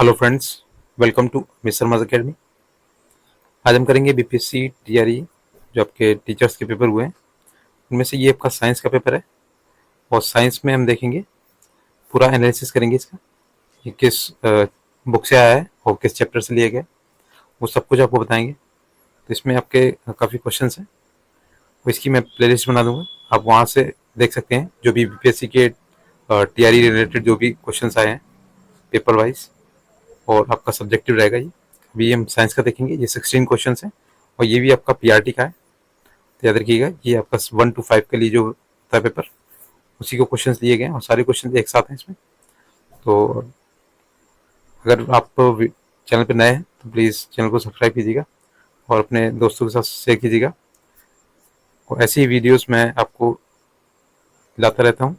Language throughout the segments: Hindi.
Hello friends, welcome to miss Sharma's academy. आज हम करेंगे बीपीएससी टीआरई जो आपके टीचर्स के पेपर हुए हैं उनमें से ये आपका साइंस का पेपर है। और साइंस में हम देखेंगे, पूरा एनालिसिस करेंगे इसका, ये किस बुक से आया है और किस चैप्टर से लिया गया है, वो सब कुछ आपको बताएंगे। तो इसमें आपके काफ़ी क्वेश्चन हैं, तो इसकी मैं प्लेलिस्ट बना दूंगा, आप वहाँ से देख सकते हैं जो भी बीपीएससी के टीआरई रिलेटेड जो भी क्वेश्चन आए हैं पेपर वाइज। और आपका सब्जेक्टिव रहेगा ये। अभी हम साइंस का देखेंगे, ये 16 क्वेश्चन है और ये भी आपका पीआरटी का है। तो याद रखिएगा, ये आपका 1 to 5 के लिए जो होता है पेपर, उसी को क्वेश्चन लिए गए हैं और सारे क्वेश्चन एक साथ हैं इसमें। तो अगर आप चैनल पर नए हैं तो प्लीज़ चैनल को सब्सक्राइब कीजिएगा और अपने दोस्तों के साथ शेयर कीजिएगा। और ऐसी वीडियोस मैं आपको लाता रहता हूँ।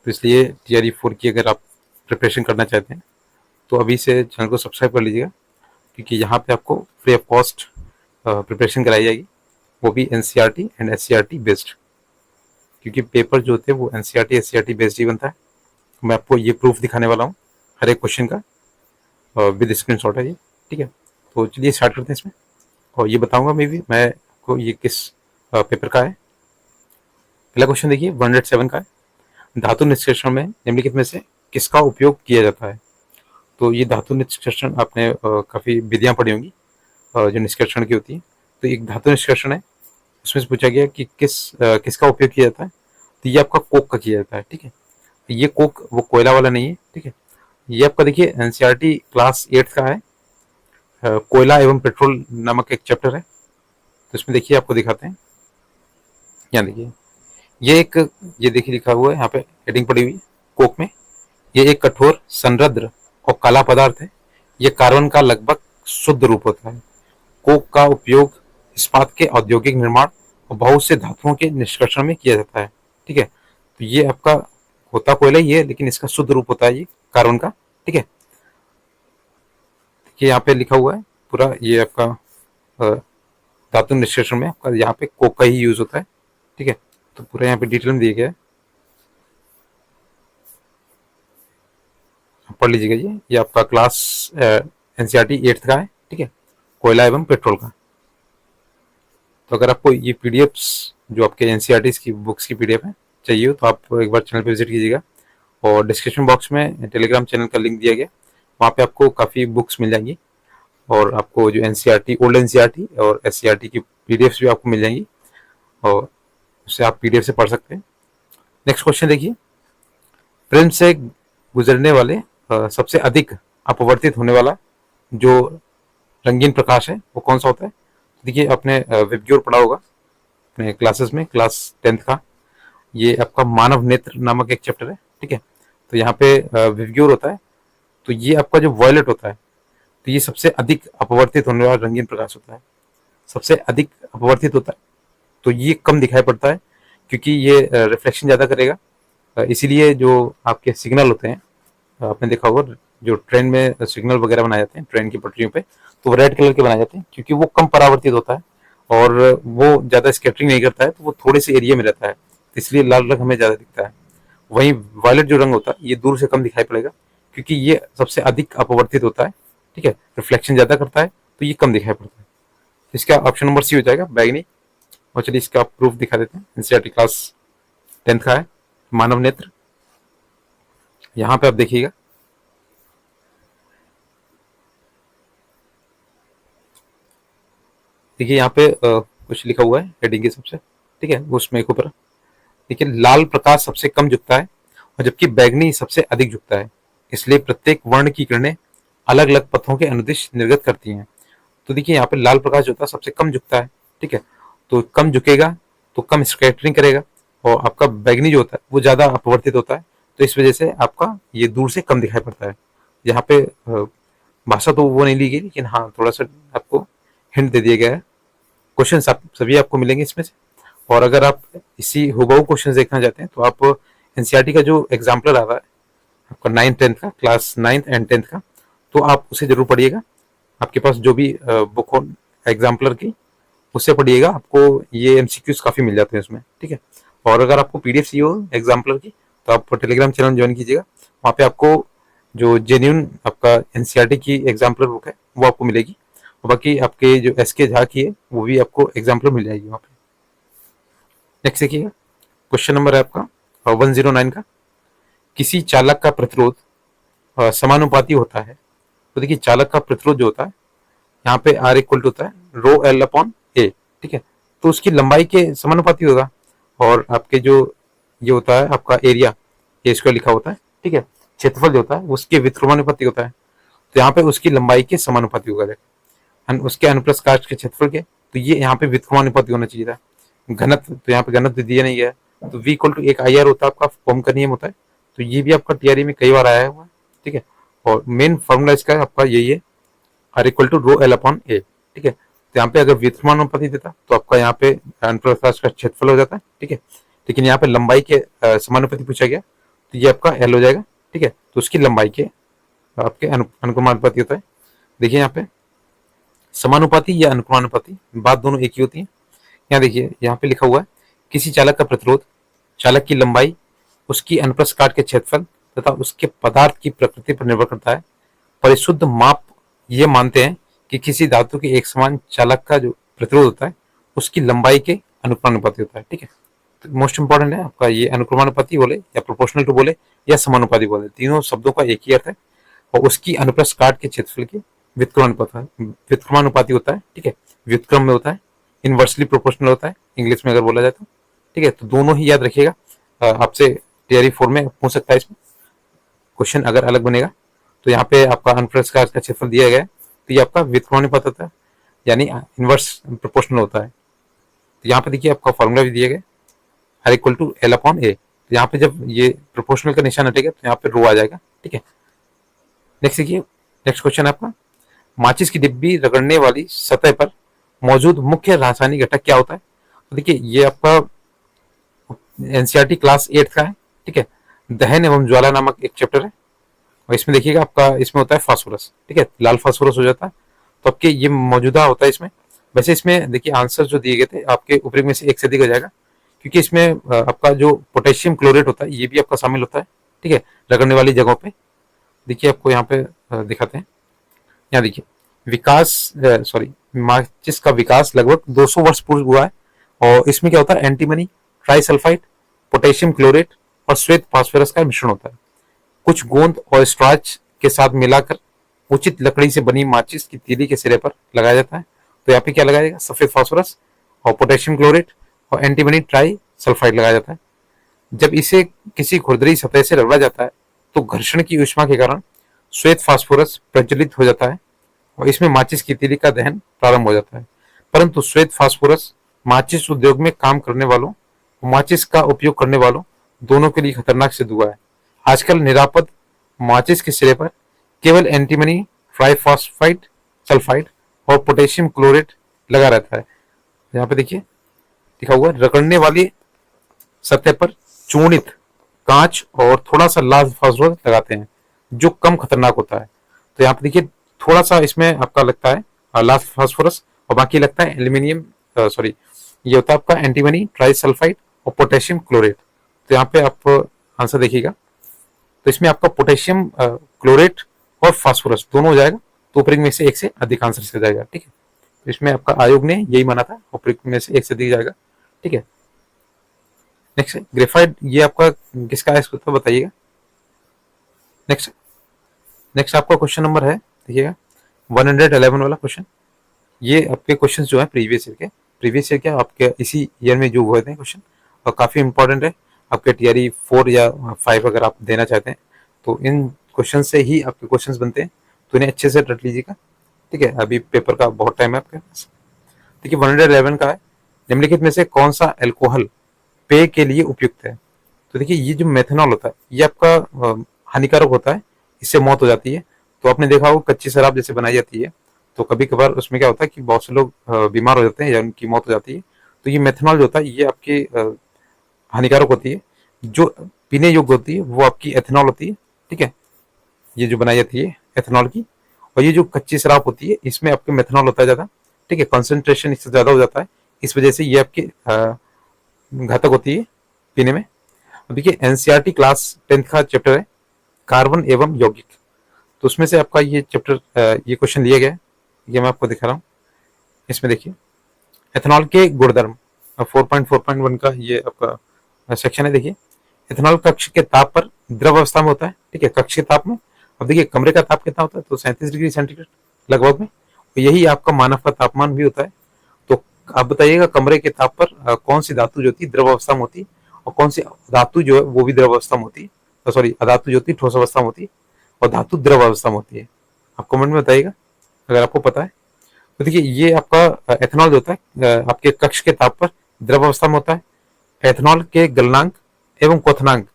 तो इसलिए TRE 4 की अगर आप प्रिपरेशन करना चाहते हैं तो अभी से चैनल को सब्सक्राइब कर लीजिएगा, क्योंकि यहाँ पे आपको फ्री ऑफ कॉस्ट प्रिपरेशन कराई जाएगी, वो भी NCERT एंड SCERT बेस्ड। क्योंकि पेपर जो होते हैं वो NCERT SCERT बेस्ड ही बनता है। मैं आपको ये प्रूफ दिखाने वाला हूँ हर एक क्वेश्चन का, विद स्क्रीनशॉट है ये। ठीक है, तो चलिए स्टार्ट करते हैं इसमें। और ये बताऊंगा मैं आपको ये किस पेपर का है। पहला क्वेश्चन देखिए, 107 का है। धातु निष्कर्षण में निम्नलिखित में से किसका उपयोग किया जाता है? तो ये धातु निष्कर्षण आपने काफ़ी विधियां पढ़ी होंगी जो निष्कर्षण की होती है। तो एक धातु निष्कर्षण है, उसमें से पूछा गया कि किसका उपयोग किया जाता है। तो ये आपका कोक का किया जाता है। ठीक है, ये कोक वो कोयला वाला नहीं है। ठीक है, ये आपका देखिए NCERT क्लास 8 का है, कोयला एवं पेट्रोल नामक एक चैप्टर है। तो इसमें देखिए आपको दिखाते हैं, यहाँ देखिए ये देखिए लिखा हुआ है, यहाँ पे हेडिंग पड़ी हुई है कोक में। ये एक कठोर संरद्र और काला पदार्थ है। ये कार्बन का लगभग शुद्ध रूप होता है। कोक का उपयोग इस्पात के औद्योगिक निर्माण और बहुत से धातुओं के निष्कर्षण में किया जाता है। ठीक है, तो ये आपका होता कोयला ही है, लेकिन इसका शुद्ध रूप होता है ये कार्बन का। ठीक है, देखिए यहाँ पे लिखा हुआ है पूरा, ये आपका धातु निष्कर्षण में आपका यहाँ पे कोक का ही यूज होता है। ठीक है, तो पूरा यहाँ पे डिटेल में दिया गया है, पढ़ लीजिएगा। ये आपका क्लास NCERT 8 का है। ठीक है, कोयला एवं पेट्रोल का। तो अगर आपको ये PDFs जो आपके NCERT की बुक्स की PDF है चाहिए हो तो आप एक बार चैनल पे विजिट कीजिएगा। और डिस्क्रिप्शन बॉक्स में टेलीग्राम चैनल का लिंक दिया गया, वहाँ पे आपको काफ़ी बुक्स मिल जाएंगी। और आपको जो NCERT ओल्ड NCERT और SCERT की PDFs भी आपको मिल जाएंगी, और उससे आप PDF से पढ़ सकते हैं। नेक्स्ट क्वेश्चन देखिए, प्रेम से गुजरने वाले सबसे अधिक अपवर्तित होने वाला जो रंगीन प्रकाश है वो कौन सा होता है? देखिए आपने विबग्योर पढ़ा होगा अपने क्लासेस में, क्लास 10th का। ये आपका मानव नेत्र नामक एक चैप्टर है। ठीक है, तो यहाँ पे विबग्योर होता है। तो ये आपका जो वॉयलेट होता है, तो ये सबसे अधिक अपवर्तित होने वाला रंगीन प्रकाश होता है, सबसे अधिक अपवर्तित होता है। तो ये कम दिखाई पड़ता है क्योंकि ये रिफ्लेक्शन ज़्यादा करेगा। इसीलिए जो आपके सिग्नल होते हैं, आपने देखा होगा जो ट्रेन में सिग्नल वगैरह बनाए जाते हैं ट्रेन की पटरियों पे, तो वो रेड कलर के बनाए जाते हैं क्योंकि वो कम परावर्तित होता है और वो ज़्यादा स्कैटरिंग नहीं करता है, तो वो थोड़े से एरिया में रहता है, तो इसलिए लाल रंग हमें ज़्यादा दिखता है। वहीं वायलेट जो रंग होता है ये दूर से कम दिखाई पड़ेगा क्योंकि ये सबसे अधिक अपवर्तित होता है। ठीक है, रिफ्लेक्शन ज़्यादा करता है तो ये कम दिखाई पड़ता है। इसका ऑप्शन नंबर सी हो जाएगा, बैगनी। और चलिए इसका प्रूफ दिखा देते हैं। NCERT क्लास 10th का है, मानव नेत्र। यहाँ पे आप देखिएगा, देखिए यहाँ पे कुछ लिखा हुआ है हेडिंग के सबसे। ठीक है, उसमें एक ऊपर देखिए, लाल प्रकाश सबसे कम झुकता है और जबकि बैगनी सबसे अधिक झुकता है, इसलिए प्रत्येक वर्ण की किरणें अलग अलग पथों के अनुदिश निर्गत करती हैं। तो देखिए यहाँ पे लाल प्रकाश जो होता है सबसे कम झुकता है। ठीक है, तो कम झुकेगा तो कम स्कैटरिंग करेगा, और आपका बैगनी जो होता है वो ज़्यादा अपवर्तित होता है, तो इस वजह से आपका ये दूर से कम दिखाई पड़ता है। यहाँ पे भाषा तो वो नहीं ली गई, लेकिन हाँ थोड़ा सा आपको हिंट दे दिया गया है। क्वेश्चन आप सभी आपको मिलेंगे इसमें से। और अगर आप इसी हुबहू क्वेश्चन देखना चाहते हैं तो आप NCERT का जो एग्जाम्पलर आ रहा है आपका 9th 10th का, क्लास 9th एंड 10th का, तो आप उसे जरूर पढ़िएगा। आपके पास जो भी बुक हो एग्जाम्पलर की, उससे पढ़िएगा, आपको ये MCQs काफ़ी मिल जाते हैं उसमें। ठीक है, और अगर आपको PDF चाहिए हो एग्जाम्पलर की तो आप टेलीग्राम चैनल ज्वाइन कीजिएगा। वहाँ पे आपको जो जेन्यून आपका एनसीईआरटी की एग्जाम्पलर बुक है वो आपको मिलेगी, और बाकी आपके जो एसके झा की है वो भी आपको एग्जाम्पलर मिल जाएगी वहाँ पे। नेक्स्ट देखिएगा, क्वेश्चन नंबर है आपका 109 का, किसी चालक का प्रतिरोध समानुपाती होता है। तो देखिए चालक का प्रतिरोध जो होता है यहाँ पे आर इक्वल टू होता है रो एल अपॉन ए, ठीक है, तो उसकी लंबाई के समानुपाती होगा, और आपके जो ये होता है आपका एरिया, ए स्क्वायर लिखा होता है, ठीक है, क्षेत्रफल जो होता है उसके व्युत्क्रमानुपाती होता है, तो यहाँ पे उसकी लंबाई के समानुपाती होगा, उसके अनुप्रस्थ काट के क्षेत्रफल के, तो ये यहाँ पे व्युत्क्रमानुपाती होना चाहिए था। घनत्व, तो यहाँ पे घनत्व दिया नहीं है, तो v इक्वल टू एक आई आर होता है आपका, ओम का नियम होता है, तो ये भी आपका टीआरई में कई बार आया हुआ है, ठीक है, और मेन फॉर्मूला इसका आपका यही है, R equal to rho L upon A, ठीक है, तो यहाँ पे अगर व्युत्क्रमानुपाती देता तो आपका यहाँ पे अनुप्रस्थ काट का क्षेत्रफल हो जाता है, ठीक है, लेकिन यहाँ पे लंबाई के समानुपाती पूछा गया, तो ये आपका एल हो जाएगा, ठीक है, तो उसकी लंबाई के आपके अनुक्रमानुपाती होता है। देखिए यहाँ पे समानुपाती या अनुक्रमानुपाती बात दोनों एक ही होती है। यहाँ देखिए यहाँ पे लिखा हुआ है, किसी चालक का प्रतिरोध, चालक की लंबाई, उसकी अनुप्रस्थ काट के क्षेत्रफल तथा उसके पदार्थ की प्रकृति पर निर्भर करता है। परिशुद्ध माप ये मानते हैं कि किसी धातु के एक समान चालक का जो प्रतिरोध होता है उसकी लंबाई के अनुक्रमानुपाती होता है, ठीक है, तो मोस्ट इंपॉर्टेंट है आपका ये अनुक्रमानुपाती बोले या प्रोपोर्शनल टू बोले या समानुपाती बोले, तीनों शब्दों का एक ही अर्थ है, और उसकी अनुप्रस्थ काट के क्षेत्रफल के व्युत्क्रमानुपाती होता है, ठीक है, व्युत्क्रम में होता है, इनवर्सली प्रोपोर्शनल होता है इंग्लिश में अगर बोला जाए तो, ठीक है, तो दोनों ही याद रखिएगा, आपसे टीआरई 4 में पूछ सकता है इसमें क्वेश्चन अगर अलग बनेगा। तो यहाँ पे आपका अनुप्रस्थ काट का क्षेत्रफल दिया गया है, तो ये आपका व्युत्क्रमानुपात होता है, यानी इनवर्स प्रोपोर्शनल होता है। तो यहाँ पे देखिए आपका फॉर्मूला भी दिया गया, R equal to L upon A, तो यहाँ पे जब ये प्रोपोर्शनल का निशान हटेगा तो यहाँ पे रो आ जाएगा, ठीक है। नेक्स्ट देखिए, नेक्स्ट क्वेश्चन आपका, माचिस की डिब्बी रगड़ने वाली सतह पर मौजूद मुख्य रासायनिक घटक क्या होता है। तो देखिए ये आपका एनसीईआरटी क्लास 8 का है, ठीक है, दहन एवं ज्वाला नामक एक चैप्टर है, और इसमें देखिएगा आपका इसमें होता है फास्फोरस, ठीक है, लाल फास्फोरस हो जाता है, तो आपके ये मौजूदा होता है इसमें। वैसे इसमें देखिए आंसर जो दिए गए थे आपके ऊपर में से एक से अधिक हो जाएगा, क्योंकि इसमें आपका जो पोटेशियम क्लोरेट होता है ये भी आपका शामिल होता है, ठीक है, रगड़ने वाली जगहों पे। देखिए आपको यहाँ पे दिखाते हैं, यहाँ देखिए विकास सॉरी माचिस का विकास लगभग 200 वर्ष पूर्व हुआ है, और इसमें क्या होता है एंटीमनी, ट्राइसल्फाइड, पोटेशियम क्लोरेट और श्वेत फास्फोरस का मिश्रण होता है। कुछ गोंद और स्टार्च के साथ मिलाकर उचित लकड़ी से बनी माचिस की तीली के सिरे पर लगाया जाता है। तो यहाँ पे क्या लगाया जाएगा, सफेद फास्फोरस और पोटेशियम क्लोरेट और एंटीमनी ट्राई सल्फाइड लगाया जाता है। जब इसे किसी खुरदरी सतह से रगड़ा जाता है तो घर्षण की ऊष्मा के कारण श्वेत फास्फोरस प्रज्वलित हो जाता है और इसमें माचिस की तीली का दहन प्रारंभ हो जाता है। परंतु श्वेत फास्फोरस माचिस उद्योग में काम करने वालों, माचिस का उपयोग करने वालों दोनों के लिए खतरनाक सिद्ध हुआ है। आजकल निरापद माचिस के सिरे पर केवल एंटीमनी ट्राइफॉस्फाइड सल्फाइड और पोटेशियम क्लोरेट लगा रहता है। यहाँ पे देखिए लिखा हुआ है, रगड़ने वाली सतह पर चूर्णित कांच और थोड़ा सा लाल फास्फोरस लगाते हैं जो कम खतरनाक होता है। तो यहाँ पे देखिए थोड़ा सा इसमें आपका लगता है लाल फास्फोरस और बाकी लगता है एल्यूमिनियम सॉरी ये होता है आपका एंटीमनी ट्राइसल्फाइड और पोटेशियम क्लोरेट। तो यहाँ पे आप आंसर देखिएगा, तो इसमें आपका पोटेशियम क्लोरेट और फास्फोरस दोनों हो जाएगा, तो ऊपर में से एक से अधिक आंसर से जाएगा, ठीक है। तो इसमें आपका आयोग ने यही माना था, ऊपर में से एक से अधिक जाएगा, ठीक है। नेक्स्ट है ग्रेफाइट, ये आपका किसका है इसको बताइएगा। नेक्स्ट नेक्स्ट आपका क्वेश्चन नंबर है देखिएगा 111 वाला क्वेश्चन। ये आपके क्वेश्चन जो है प्रीवियस ईयर के आपके इसी ईयर में जो हुए थे क्वेश्चन, और काफी इंपॉर्टेंट है आपके टीआरई 4 या 5 अगर आप देना चाहते हैं तो इन क्वेश्चन से ही आपके क्वेश्चंस बनते हैं, तो इन्हें अच्छे से रट लीजिएगा, ठीक है। अभी पेपर का बहुत टाइम है आपके पास। देखिए 111 का है, निम्नलिखित में से कौन सा एल्कोहल पेय के लिए उपयुक्त है। तो देखिए ये जो मेथनॉल होता है ये आपका हानिकारक होता है, इससे मौत हो जाती है। तो आपने देखा होगा कच्ची शराब जैसे बनाई जाती है तो कभी कभार उसमें क्या होता है कि बहुत से लोग बीमार हो जाते हैं या उनकी मौत हो जाती है। तो ये मेथनॉल जो होता है ये आपकी हानिकारक होती है, जो पीने योग्य होती है वो आपकी एथेनॉल होती है, ठीक है, ये जो बनाई जाती है एथेनॉल की। और ये जो कच्ची शराब होती है इसमें आपके मेथनॉल होता है ज़्यादा, ठीक है, कॉन्सेंट्रेशन इससे ज़्यादा हो जाता है, इस वजह से ये आपकी घातक होती है पीने में। अब देखिए एनसीईआरटी क्लास 10 का चैप्टर है कार्बन एवं यौगिक, तो उसमें से आपका ये चैप्टर ये क्वेश्चन लिया गया है, ये मैं आपको दिखा रहा हूँ। इसमें देखिए एथेनॉल के गुणधर्म 4.4.1 का ये आपका सेक्शन है। देखिए एथेनॉल कक्ष के ताप पर द्रव अवस्था में होता है, ठीक है, कक्ष के ताप में। अब देखिए कमरे का ताप कितना होता है, तो 37 डिग्री सेंटीग्रेड लगभग में, तो यही आपका मानव का तापमान भी होता है। तो आप बताइएगा कमरे के ताप पर कौन सी धातु जो होती है द्रव अवस्था में होती, और कौन सी धातु जो है वो भी द्रव अवस्था में होती, सॉरी अधातु जो होती है ठोस अवस्था में होती, और धातु द्रव अवस्था में होती है। आप कमेंट में बताइएगा अगर आपको पता है। तो देखिए ये आपका एथेनॉल जो होता है आपके कक्ष के ताप पर द्रव अवस्था में होता है। एथेनॉल के गलनांक एवं क्वथनांक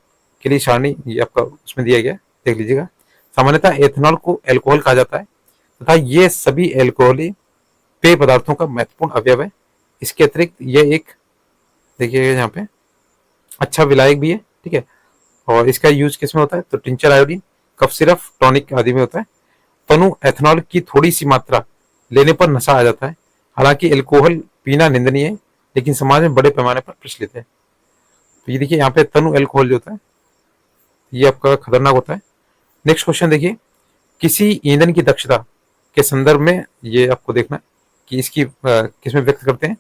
के लिए सारणी ये आपका उसमें दिया गया, देख लीजिएगा। सामान्यतः एथेनॉल को एल्कोहल कहा जाता है तथा ये सभी एल्कोहली पेय पदार्थों का महत्वपूर्ण अवयव है। इसके अतिरिक्त यह एक देखिए यहाँ पे अच्छा विलायक भी है, ठीक है। और इसका यूज किसमें होता है, तो tincture iodine, cough syrup, tonic आदि में होता है। तनु एथेनॉल की थोड़ी सी मात्रा लेने पर नशा आ जाता है। हालांकि एल्कोहल पीना निंदनीय है, लेकिन समाज में बड़े पैमाने पर प्रचलित है। तो ये देखिए यहाँ पे तनु एल्कोहल जो होता है ये आपका खतरनाक होता है। नेक्स्ट क्वेश्चन देखिए, किसी ईंधन की दक्षता के संदर्भ में ये आपको देखना है कि इसकी किसमें व्यक्त करते हैं।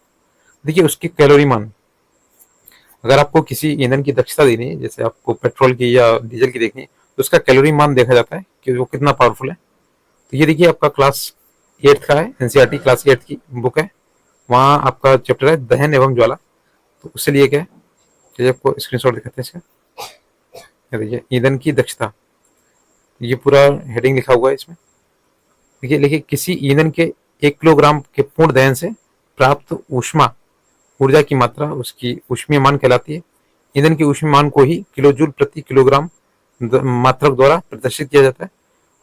देखिए उसकी कैलोरी मान, अगर आपको किसी ईंधन की दक्षता देनी है, जैसे आपको पेट्रोल की या डीजल की देखनी है, तो उसका कैलोरी मान देखा जाता है कि वो कितना पावरफुल है। तो ये देखिए आपका क्लास 8 का है, एनसीईआरटी क्लास 8 की बुक है, वहाँ आपका चैप्टर है दहन एवं ज्वाला। तो उससे लिए क्या है, चलिए आपको स्क्रीनशॉट दिखाते हैं इसका। देखिए ईंधन की दक्षता, ये पूरा हेडिंग लिखा हुआ है इसमें। देखिए लिखिए किसी ईंधन के 1 किलोग्राम के पूर्ण दहन से प्राप्त ऊष्मा ऊर्जा की मात्रा उसकी ऊष्मीय मान कहलाती है। ईंधन की ऊष्मीय मान को ही किलोजूल प्रति किलोग्राम मात्रक द्वारा प्रदर्शित किया जाता है।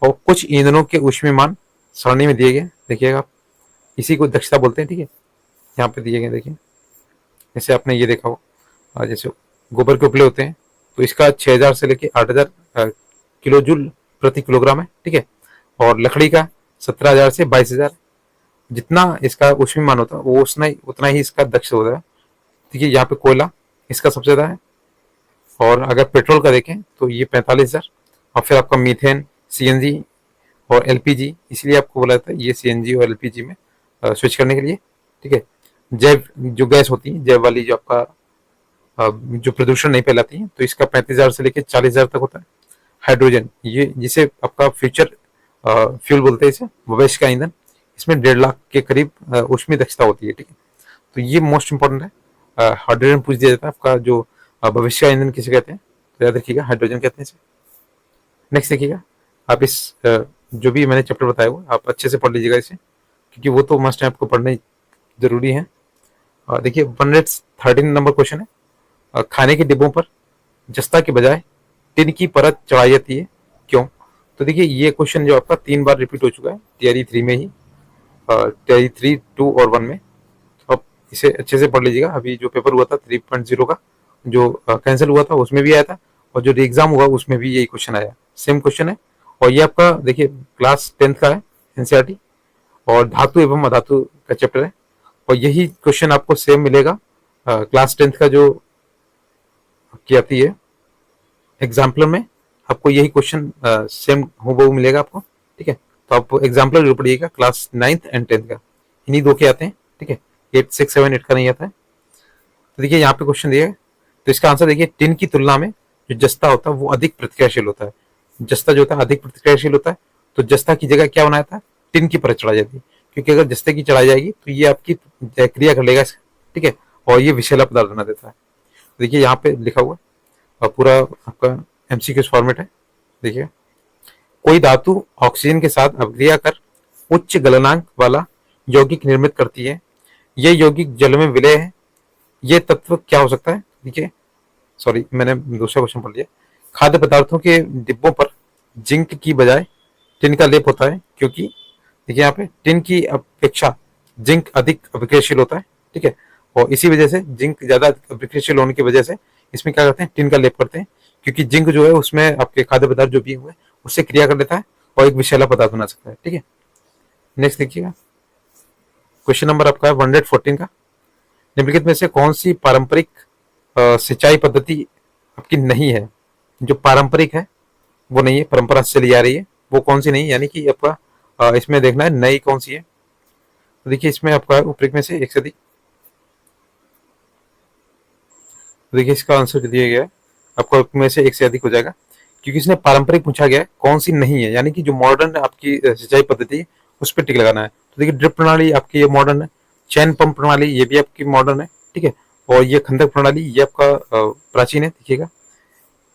और कुछ ईंधनों के ऊष्मीय मान सारणी में दिए गए, देखिएगा आप, इसी को दक्षता बोलते हैं, ठीक है। यहाँ पे दिए गए देखिए, जैसे आपने ये देखा हो, जैसे गोबर के उपले होते हैं, तो इसका 6000 से लेके 8000 किलोजूल प्रति किलोग्राम है, ठीक है। और लकड़ी का 17000 से 22000, जितना इसका ऊष्मीय मान होता है वो उतना ही इसका दक्ष होता है। देखिए यहाँ पे कोयला इसका सबसे ज्यादा है, और अगर पेट्रोल का देखें तो ये 45000, और फिर आपका मीथेन, सीएनजी और एलपीजी, इसलिए आपको बोला जाता है ये सीएनजी और एलपीजी में स्विच करने के लिए, ठीक है। जैव जो गैस होती है, जैव वाली जो आपका जो प्रदूषण नहीं फैलाती है, तो इसका 35000 से लेकर 40000 तक होता है। हाइड्रोजन, ये जिसे आपका फ्यूचर फ्यूल बोलते हैं, इसे भविष्य का ईंधन, इसमें 1.5 लाख के करीब ऊष्मीय दक्षता होती है, ठीक है। तो ये मोस्ट इंपॉर्टेंट है। हाइड्रोजन पूछ दिया जाता है आपका, जो भविष्य का ईंधन किसे कहते हैं, तो याद रखिएगा हाइड्रोजन कहते हैं इसे। नेक्स्ट देखिएगा, आप इस जो भी मैंने चैप्टर बताया हुआ आप अच्छे से पढ़ लीजिएगा इसे, क्योंकि वो तो मस्ट है, आपको पढ़ना जरूरी है। देखिए 113 नंबर क्वेश्चन है, खाने के डिब्बों पर जस्ता के बजाय टिन की परत चढ़ाई जाती है, क्यों। तो देखिए ये क्वेश्चन जो आपका 3 बार रिपीट हो चुका है टीआरई 3 में ही, टीआरई 3, 2 और 1 में। तो आप इसे अच्छे से पढ़ लीजिएगा। अभी जो पेपर हुआ था 3.0 का जो कैंसिल हुआ था उसमें भी आया था, और जो एग्जाम हुआ उसमें भी यही क्वेश्चन आया, सेम क्वेश्चन है। और ये आपका देखिए क्लास 10th का है एनसीईआरटी, और धातु एवं अधातु का चैप्टर है, और यही क्वेश्चन आपको सेम मिलेगा क्लास 10th का जो की आती है एग्जाम्पलर में, आपको यही क्वेश्चन सेम हूबहू मिलेगा आपको, ठीक है। तो आप एग्जाम्पलर जरूर पढ़िएगा क्लास 9th एंड 10th का, इन्हीं 2 के आते हैं, ठीक है। 8, 6, 7, 8 का नहीं आता है। तो देखिए यहाँ पे क्वेश्चन दिया है, तो इसका आंसर देखिए टिन की तुलना में जो जस्ता होता है वो अधिक प्रतिक्रियाशील होता है। जस्ता जो होता है अधिक प्रतिक्रियाशील होता है, तो जस्ता की जगह क्या बनाया था, टिन की परत चढ़ाई जाती है, क्योंकि अगर जस्ते की चढ़ाई जाएगी तो ये आपकी क्रिया कर लेगा, ठीक है, और ये विषैला पदार्थ बना देता है। देखिए यहाँ पे लिखा हुआ और पूरा आपका एमसीक्यू फॉर्मेट है। देखिए कोई धातु ऑक्सीजन के साथ अभिक्रिया कर उच्च गलनांक वाला यौगिक निर्मित करती है, यह यौगिक जल में विलय है, यह तत्व क्या हो सकता है। देखिए सॉरी मैंने दूसरा क्वेश्चन पढ़ लिया। खाद्य पदार्थों के डिब्बों पर जिंक की बजाय टिन का लेप होता है, क्योंकि देखिए यहाँ पे टिन की अपेक्षा जिंक अधिक अभिक्रियाशील होता है, ठीक है। और इसी वजह से जिंक ज्यादा अभिक्रियाशील होने की वजह से इसमें क्या करते हैं, टिन का लेप करते हैं, क्योंकि जिंक जो है उसमें आपके खाद्य पदार्थ जो भी हुए उससे क्रिया कर लेता है और एक विषैला पदार्थ बना सकता है, ठीक है। नेक्स्ट देखिएगा, क्वेश्चन नंबर आपका है 114 का। निम्नलिखित में से कौन सी पारंपरिक सिंचाई पद्धति आपकी नहीं है, जो पारंपरिक है वो नहीं है, परंपरा से चली आ रही है, वो कौन सी नहीं, यानी कि आपका इसमें देखना है नई कौन सी है। तो देखिए इसमें आपका उपयुक्त में से एक से अधिक, तो देखिए इसका आंसर दिया गया है आपका उपयुक्त में से एक से अधिक हो जाएगा, क्योंकि इसने पारंपरिक पूछा गया है कौन सी नहीं है, यानी कि जो मॉडर्न आपकी सिंचाई पद्धति है उस पर टिक लगाना है। तो देखिए ड्रिप प्रणाली आपकी ये मॉडर्न है, चैन पंप प्रणाली ये भी आपकी मॉडर्न है, ठीक है, और ये खंडक प्रणाली ये आपका प्राचीन है। देखिएगा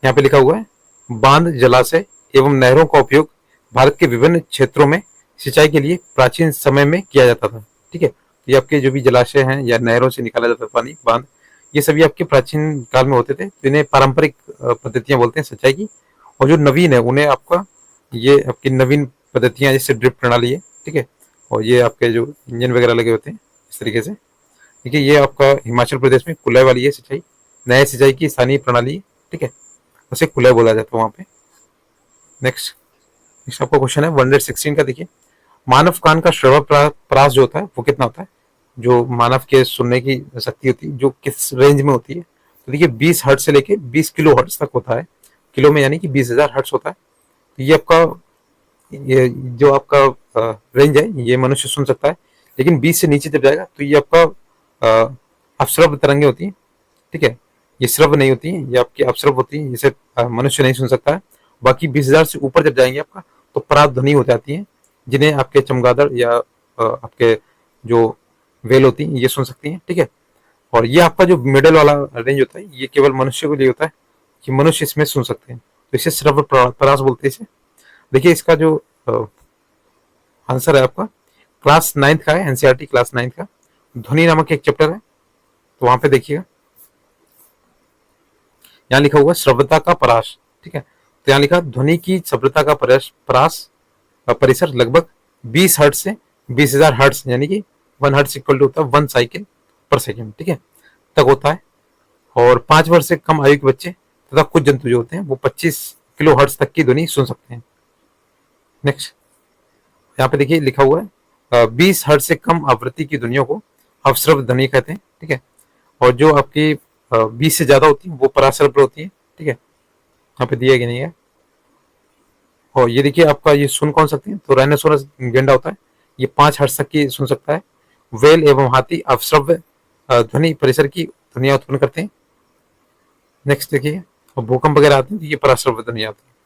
यहाँ पे लिखा हुआ है बांध, जलाशय एवं नहरों का उपयोग भारत के विभिन्न क्षेत्रों में सिंचाई के लिए प्राचीन समय में किया जाता था, ठीक है। ये आपके जो भी जलाशय हैं या नहरों से निकाला जाता था पानी, बांध, ये सभी आपके प्राचीन काल में होते थे, तो इन्हें पारंपरिक पद्धतियां बोलते हैं सिंचाई की। और जो नवीन है उन्हें आपका ये आपकी नवीन पद्धतियां जैसे ड्रिप प्रणाली है, ठीक है, और ये आपके जो इंजन वगैरह लगे होते हैं इस तरीके से। देखिए ये आपका हिमाचल प्रदेश में कुल्लय वाली है सिंचाई, नए सिंचाई की स्थानीय प्रणाली है, ठीक है, उसे कुल्लय बोला जाता है वहाँ पे। नेक्स्ट नेक्स्ट आपका क्वेश्चन है 116 का। देखिए मानव कान का श्रवण प्रास जो होता है वो कितना होता है, जो मानव के सुनने की शक्ति होती है जो किस रेंज में होती है। तो देखिए 20 हर्ट्ज से लेके 20 किलो हर्ट्ज तक होता है, किलो में यानी कि 20,000 हर्ट्ज होता है। तो ये आपका ये जो आपका रेंज है ये मनुष्य सुन सकता है, लेकिन 20 से नीचे जब जाएगा तो ये आपका अपश्रव्य तरंगे होती हैं, ठीक है, ये श्रव्य नहीं होती है, ये आपकी अपश्रव्य होती है, जिसे मनुष्य नहीं सुन सकता है। बाकी 20,000 से ऊपर जब जाएंगे आपका तो पराग ध्वनि हो जाती है, जिन्हें आपके चमगादड़ या आपके जो वेल होती हैं ये सुन सकती हैं, ठीक है। और ये आपका जो मिडल वाला रेंज होता है ये केवल मनुष्य के लिए होता है कि मनुष्य इसमें सुन सकते हैं, तो इसे श्रव्य परास बोलते हैं इसे। देखिए इसका जो आंसर है आपका क्लास 9th का है, एनसीईआरटी क्लास 9th का ध्वनि नामक एक चैप्टर है, तो वहां पे देखिएगा यहाँ लिखा हुआ श्रव्यता का परास, ठीक है। तो यहाँ लिखा ध्वनि की श्रव्यता का परास परिसर लगभग 20 हर्ट्ज से 20,000 हर्ट्ज, यानी कि 1 हर्ट्ज इक्वल टू होता है 1 साइकिल पर सेकेंड, ठीक है, तक होता है। और 5 वर्ष से कम आयु के बच्चे तथा कुछ जंतु जो होते हैं वो 25 किलो हर्ट्ज तक की ध्वनि सुन सकते हैं। नेक्स्ट यहाँ पे देखिए लिखा हुआ है 20 हर्ट्ज से कम आवृत्ति की ध्वनियों को अवश्रव्य ध्वनि कहते हैं, ठीक है, और जो आपकी 20 से ज्यादा होती है वो पराश्रव्य होती है, ठीक है, यहाँ पे दिया गया नहीं है। और ये देखिए आपका ये सुन कौन सकते हैं, तो राइनोसोरस गेंडा होता है, ये 5 हर्ट्ज तक की सुन सकता है। वेल एवं हाथी अवश्रव्य ध्वनि परिसर की ध्वनिया उत्पन्न करते हैं। नेक्स्ट देखिए और भूकंप वगैरह आते हैं तो ये पराश्रव्य ध्वनि आती है।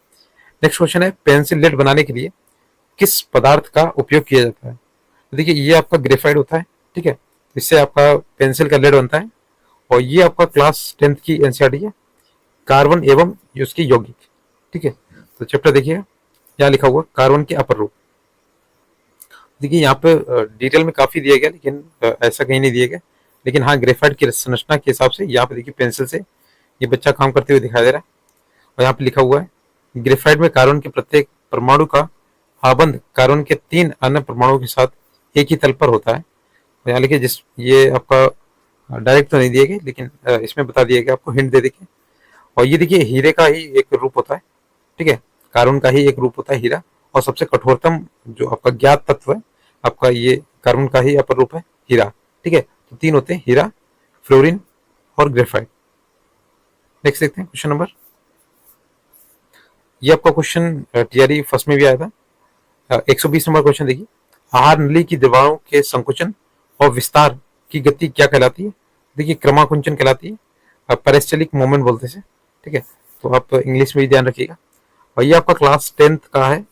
नेक्स्ट क्वेश्चन है पेंसिल लेड बनाने के लिए किस पदार्थ का उपयोग किया जाता है। तो देखिए ये आपका ग्रेफाइट होता है, ठीक है, इससे आपका पेंसिल का लेड बनता है। और ये आपका क्लास 10th की एनसीईआरटी है, कार्बन एवं उसकी यौगिक, ठीक है। तो चैप्टर देखिए यहाँ लिखा हुआ कार्बन के अपर रूप। देखिए यहाँ पे डिटेल में काफी दिया गया, लेकिन ऐसा कहीं नहीं दिया गया, लेकिन हाँ ग्रेफाइट की संरचना के हिसाब से यहाँ पे देखिए पेंसिल से ये बच्चा काम करते हुए दिखाई दे रहा है। और यहाँ पे लिखा हुआ है ग्रेफाइट में कार्बन के प्रत्येक परमाणु का आबंध कार्बन के 3 अन्य परमाणुओं के साथ एक ही तल पर होता है। यहाँ लिखिए जिस ये आपका डायरेक्ट तो नहीं दिए गए, लेकिन इसमें बता दिया गया, आपको हिंट दे देखिए। और ये देखिए हीरे का ही एक रूप होता है, ठीक है, कार्बन का ही एक रूप होता है हीरा, और सबसे कठोरतम जो आपका ज्ञात तत्व है आपका ये कार्बन का ही अपर रूप है हीरा, ठीक है। तो 3 होते हैं हीरा, फ्लोरीन और ग्रेफाइट। नेक्स्ट देखते हैं क्वेश्चन नंबर, ये आपका क्वेश्चन टीआरई फर्स्ट में भी आया था, 120 नंबर क्वेश्चन देखिए आहार नली की दीवारों के संकुचन और विस्तार की गति क्या कहलाती है। देखिए क्रमाकुंचन कहलाती है, पेरिस्टलिक मूवमेंट बोलते हैं, ठीक है, तो आप इंग्लिश में भी ध्यान रखिएगा। और ये आपका क्लास 10th का है,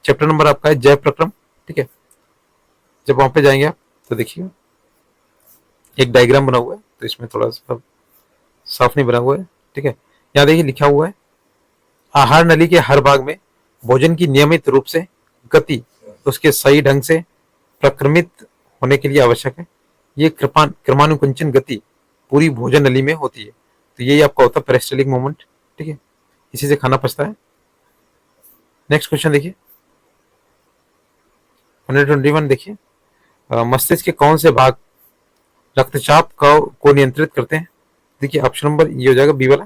चैप्टर नंबर आपका है जैव प्रक्रम, ठीक है। जब वहां पे जाएंगे आप तो देखिए एक डायग्राम बना हुआ है, तो इसमें थोड़ा सा साफ नहीं बना हुआ है, ठीक है। यहाँ देखिए लिखा हुआ है आहार नली के हर भाग में भोजन की नियमित रूप से गति उसके सही ढंग से प्रक्रमित होने के लिए आवश्यक है। ये क्रमानुकुंचन गति पूरी भोजन नली में होती है, तो यही आपका होता है पेरिस्टलिक मूवमेंट, ठीक है, इसी से खाना पचता है। नेक्स्ट क्वेश्चन देखिए 121 देखिए मस्तिष्क के कौन से भाग रक्तचाप को नियंत्रित करते हैं। देखिए ऑप्शन नंबर ये हो जाएगा बी वाला,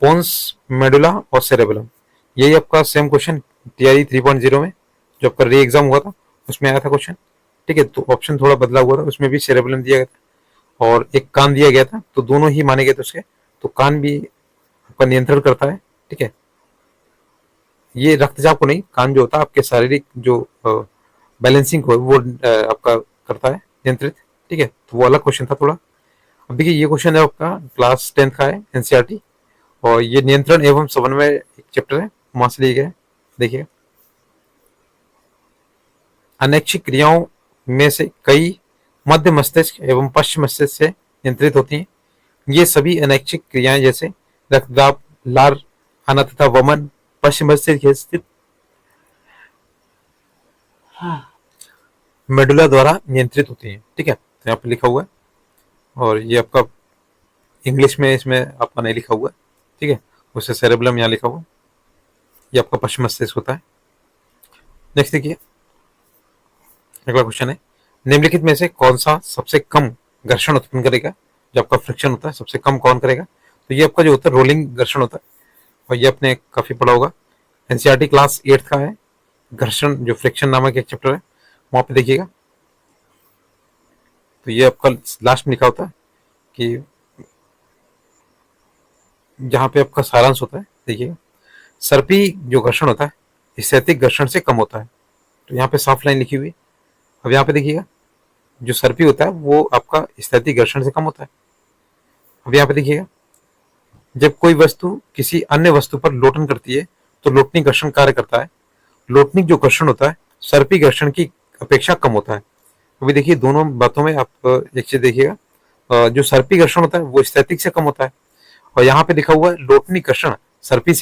पोन्स, मेडुला और सेरेबेलम। यही आपका सेम क्वेश्चन टीआरई 3.0 में जो आपका री एग्जाम हुआ था उसमें आया था क्वेश्चन, ठीक है। तो ऑप्शन थोड़ा बदला हुआ था, उसमें भी सेरेबेलम दिया गया था और एक कान दिया गया था, तो दोनों ही माने गए थे उसके, तो कान भी आपका नियंत्रण करता है, ठीक है। ये रक्तचाप को नहीं, कान जो होता है आपके शारीरिक जो बैलेंसिंग को वो आपका करता है नियंत्रित। ठीक है, तो वो अलग क्वेश्चन था थोड़ा। अब देखिए ये क्वेश्चन है आपका क्लास 10th का है, एनसीईआरटी, और ये नियंत्रण एवं समन्वय एक चैप्टर है, वहां से लिए गए। देखिए, अनैच्छिक क्रियाओं में से कई मध्य मस्तिष्क एवं पश्चिम मस्तिष्क से नियंत्रित होती हैं। ये सभी अनैच्छिक क्रियाएं जैसे रक्तदाब, लार आना तथा वमन पश्चिम मस्तिष्क स्थित मेडुला द्वारा नियंत्रित होती हैं। ठीक है, तो यहाँ पे लिखा हुआ है, और ये आपका इंग्लिश में इसमें आपका नहीं लिखा हुआ है। ठीक है, उससे सेरेबलम यहाँ लिखा हुआ है, ये आपका पश्चिम मस्तिष्क होता है। नेक्स्ट देखिए, अगला क्वेश्चन है, निम्नलिखित में से कौन सा सबसे कम घर्षण उत्पन्न करेगा? जो आपका फ्रिक्शन होता है सबसे कम कौन करेगा? तो ये आपका जो होता है रोलिंग घर्षण होता है, और ये आपने काफी पढ़ा होगा, एनसीईआरटी क्लास 8th का है, घर्षण जो फ्रिक्शन नामक एक चैप्टर है, वहां पे देखिएगा। तो ये आपका लास्ट में लिखा होता है कि जहां पे आपका सारांश होता है, देखिएगा, सर्पी जो घर्षण होता है स्थैतिक घर्षण से कम होता है। तो यहाँ पे साफ लाइन लिखी हुई है। अब यहाँ पे देखिएगा, जो सर्पी होता है वो आपका स्थैतिक घर्षण से कम होता है। अब यहाँ पे देखिएगा, जब कोई वस्तु किसी अन्य वस्तु पर लोटन करती है तो लोटनी घर्षण कार्य करता है। लोटनिक जो घर्षण होता है सर्पी घर्षण की अपेक्षा कम होता है। अभी देखिए दोनों बातों में आप एक चीज देखिएगा, जो सर्पी घर्षण होता है वो स्थैतिक से कम होता है, और यहाँ पे लिखा हुआ है लोटनिक घर्षण सर्पी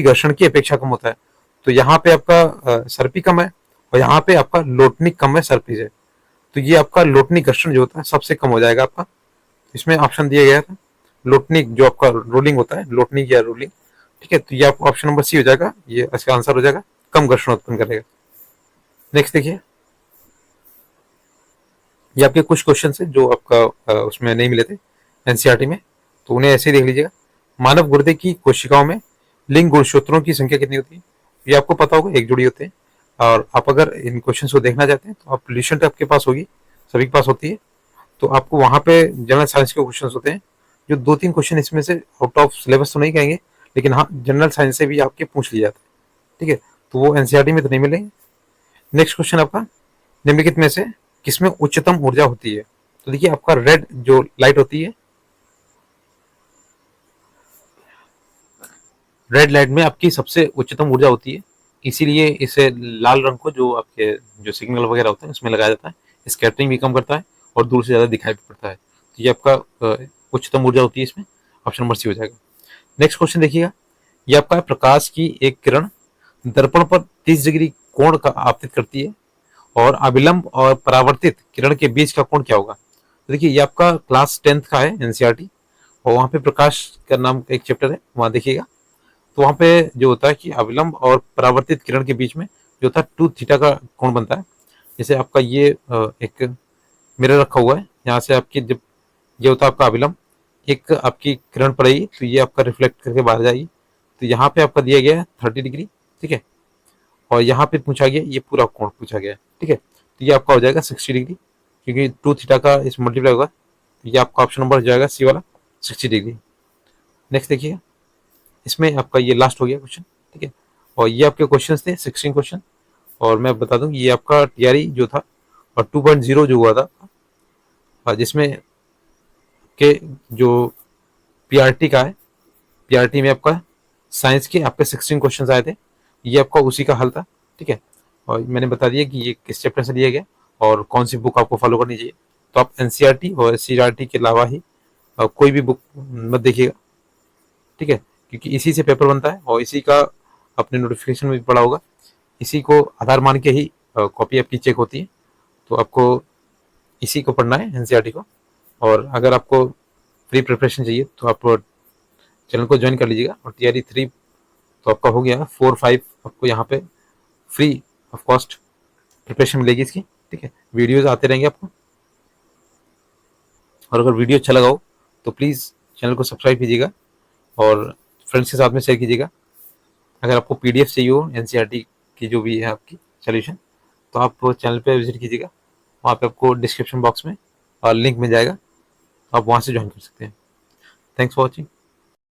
घर्षण की अपेक्षा कम होता है। तो यहाँ पे आपका सर्पी कम है, और यहाँ पे आपका लोटनिक कम है सर्पी से। तो ये आपका लोटनिक घर्षण जो होता है सबसे कम हो जाएगा आपका। इसमें ऑप्शन दिया गया था लोटनिक, जो आपका रोलिंग होता है, लोटनिक या रोलिंग। ठीक है, तो ये आपका ऑप्शन नंबर सी हो जाएगा, ये इसका आंसर हो जाएगा, कम घर्षण उत्पन्न करेगा। नेक्स्ट देखिए, ये आपके कुछ क्वेश्चन है जो आपका उसमें नहीं मिले थे एनसीईआरटी में, तो उन्हें ऐसे ही देख लीजिएगा। मानव गुर्दे की कोशिकाओं में लिंग गुणसूत्रों की संख्या कितनी होती है? ये आपको पता होगा, एक जोड़ी होते हैं। और आप अगर इन क्वेश्चन को देखना चाहते हैं तो आप रिलेशन आपके पास होगी, सभी के पास होती है। तो आपको वहां पे जनरल साइंस के क्वेश्चन होते हैं, जो 2-3 क्वेश्चन इसमें से आउट ऑफ सिलेबस तो नहीं कहेंगे, लेकिन हाँ जनरल साइंस से भी आपके पूछ लिया जाता है। ठीक है, तो वो एनसीईआरटी में तो नहीं मिलेंगे। नेक्स्ट क्वेश्चन आपका, निम्नलिखित में से किसमें उच्चतम ऊर्जा होती है? तो देखिए आपका रेड जो लाइट होती है, रेड लाइट में आपकी सबसे उच्चतम ऊर्जा होती है, इसीलिए इसे लाल रंग को जो आपके जो सिग्नल वगैरह होते हैं उसमें लगाया जाता है। स्कैटरिंग भी कम करता है और दूर से ज्यादा दिखाई भी पड़ता है। तो ये आपका उच्चतम ऊर्जा होती है, इसमें ऑप्शन नंबर सी हो जाएगा। नेक्स्ट क्वेश्चन देखिएगा, ये आपका प्रकाश की एक किरण दर्पण पर 30 डिग्री कोण का आपतित करती है, और अभिलंब और परावर्तित किरण के बीच का कोण क्या होगा? तो देखिए ये आपका क्लास 10th का है एनसीईआरटी, और वहाँ पे प्रकाश का नाम का एक चैप्टर है, वहाँ देखिएगा। तो वहाँ पे जो होता है कि अविलंब और परावर्तित किरण के बीच में जो होता है 2 थीटा का कोण बनता है। जैसे आपका ये एक मिरर रखा हुआ है, यहाँ से आपकी जब ये होता है आपका अविलंब, एक आपकी किरण पड़ेगी तो ये आपका रिफ्लेक्ट करके बाहर जाएगी। तो यहाँ पे आपका दिया गया है 30 डिग्री। ठीक है, और यहाँ पे पूछा गया ये पूरा कोण पूछा गया है। ठीक है, तो ये आपका हो जाएगा 60 डिग्री, क्योंकि 2 थीटा का इस मल्टीप्लाई होगा। तो ये आपका ऑप्शन नंबर हो जाएगा सी वाला, 60 डिग्री। नेक्स्ट देखिए, इसमें आपका ये लास्ट हो गया क्वेश्चन। ठीक है, और ये आपके क्वेश्चन थे 16 क्वेश्चन, और मैं बता दूं ये आपका टीआरई जो था और 2.0 जो हुआ था, और जिसमें के जो पीआरटी का है, पीआरटी में आपका साइंस के आपके 16 क्वेश्चन आए थे, ये आपका उसी का हल था। ठीक है, और मैंने बता दिया कि ये किस चैप्टर से लिया गया और कौन सी बुक आपको फॉलो करनी चाहिए। तो आप एनसीईआरटी और सीआरटी के अलावा ही कोई भी बुक मत देखिएगा। ठीक है, क्योंकि इसी से पेपर बनता है, और इसी का अपने नोटिफिकेशन में भी पड़ा होगा, इसी को आधार मान के ही कॉपी आपकी चेक होती है। तो आपको इसी को पढ़ना है एनसीईआरटी को। और अगर आपको फ्री प्रिपरेशन चाहिए तो आप चैनल को ज्वाइन कर लीजिएगा। और टीआरई 3 तो आपका हो गया, 4-5 आपको यहाँ पे फ्री ऑफ कॉस्ट प्रिपरेशन मिलेगी इसकी। ठीक है, वीडियोज आते रहेंगे आपको, और अगर वीडियो अच्छा लगा हो तो प्लीज़ चैनल को सब्सक्राइब कीजिएगा और फ्रेंड्स के साथ में शेयर कीजिएगा। अगर आपको पीडीएफ चाहिए हो एनसीईआरटी की जो भी है आपकी सोल्यूशन, तो आप चैनल पे विजिट कीजिएगा, वहाँ पे आपको डिस्क्रिप्शन बॉक्स में लिंक मिल जाएगा, आप वहाँ से ज्वाइन कर सकते हैं। Thanks for watching.